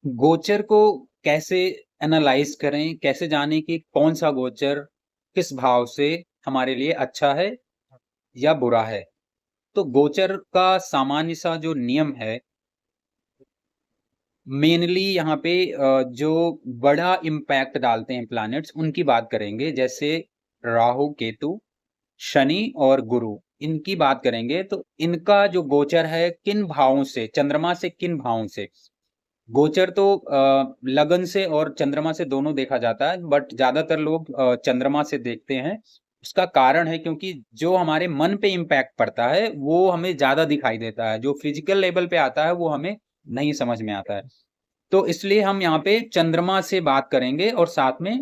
गोचर को कैसे एनालाइज करें, कैसे जानें कि कौन सा गोचर किस भाव से हमारे लिए अच्छा है या बुरा है। तो गोचर का सामान्य सा जो नियम है, मेनली यहाँ पे जो बड़ा इम्पैक्ट डालते हैं प्लैनेट्स उनकी बात करेंगे, जैसे राहु, केतु, शनि और गुरु, इनकी बात करेंगे। तो इनका जो गोचर है किन भावों से, चंद्रमा से किन भावों से। गोचर तो लगन से और चंद्रमा से दोनों देखा जाता है, बट ज्यादातर लोग चंद्रमा से देखते हैं। उसका कारण है क्योंकि जो हमारे मन पे इम्पैक्ट पड़ता है वो हमें ज्यादा दिखाई देता है, जो फिजिकल लेवल पे आता है वो हमें नहीं समझ में आता है। तो इसलिए हम यहाँ पे चंद्रमा से बात करेंगे और साथ में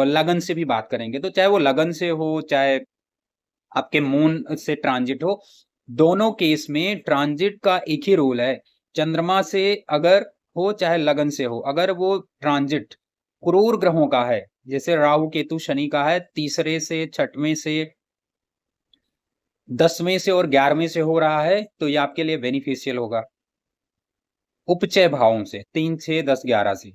लगन से भी बात करेंगे। तो चाहे वो लगन से हो, चाहे आपके मून से ट्रांजिट हो, दोनों केस में ट्रांजिट का एक ही रूल है। चंद्रमा से अगर हो चाहे लगन से हो, अगर वो ट्रांजिट क्रूर ग्रहों का है, जैसे राहु केतु शनि का है, तीसरे से, छठवें से, 10वें से और 11वें से हो रहा है, तो ये आपके लिए बेनिफिशियल होगा। उपचय भावों से 3, 6, 10, 11 से,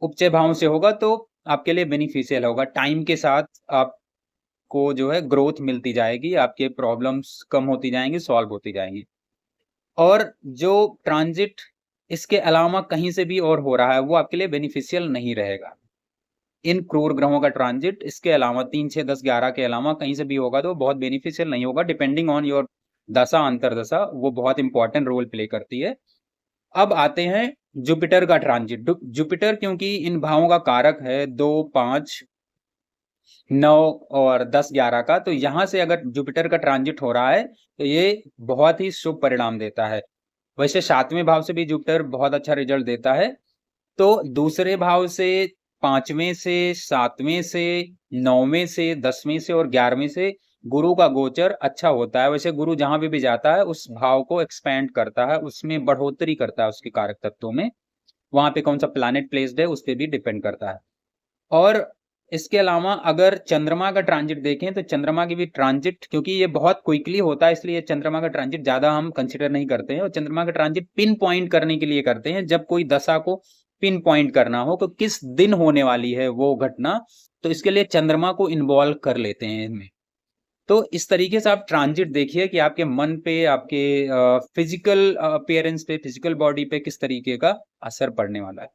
उपचय भावों से होगा तो आपके लिए बेनिफिशियल होगा। टाइम के साथ आपको जो है ग्रोथ मिलती जाएगी, आपके प्रॉब्लम्स कम होती जाएंगी, सॉल्व होती जाएंगी। और जो ट्रांजिट इसके अलावा कहीं से भी और हो रहा है वो आपके लिए बेनिफिशियल नहीं रहेगा। इन क्रूर ग्रहों का ट्रांजिट इसके अलावा 3, 6, 10, 11 के अलावा कहीं से भी होगा तो बहुत बेनिफिशियल नहीं होगा। डिपेंडिंग ऑन योर दशा अंतरदशा वो बहुत इंपॉर्टेंट रोल प्ले करती है। अब आते हैं जुपिटर का ट्रांजिट। जुपिटर क्योंकि इन भावों का कारक है, 2, 5, 9 और 10, 11 का, तो यहां से अगर जुपिटर का ट्रांजिट हो रहा है तो ये बहुत ही शुभ परिणाम देता है। वैसे 7वें भाव से भी जुपिटर बहुत अच्छा रिजल्ट देता है। तो दूसरे भाव से, 5वें से, 7वें से, 9वें से, 10वें से और 11वें से गुरु का गोचर अच्छा होता है। वैसे गुरु जहां भी जाता है उस भाव को एक्सपेंड करता है, उसमें बढ़ोतरी करता है उसके कारक तत्वों में। वहां पे कौन सा प्लैनेट प्लेस्ड है उस पे भी डिपेंड करता है। और इसके अलावा अगर चंद्रमा का ट्रांजिट देखें तो चंद्रमा की भी ट्रांजिट, क्योंकि ये बहुत क्विकली होता है इसलिए चंद्रमा का ट्रांजिट ज्यादा हम कंसिडर नहीं करते हैं। और चंद्रमा का ट्रांजिट पिन पॉइंट करने के लिए करते हैं, जब कोई दशा को पिन पॉइंट करना हो तो किस दिन होने वाली है वो घटना, तो इसके लिए चंद्रमा को इन्वॉल्व कर लेते हैं इनमें। तो इस तरीके से आप ट्रांजिट देखिए कि आपके मन पे, आपके फिजिकल अपीयरेंस पे, फिजिकल बॉडी पे किस तरीके का असर पड़ने वाला है।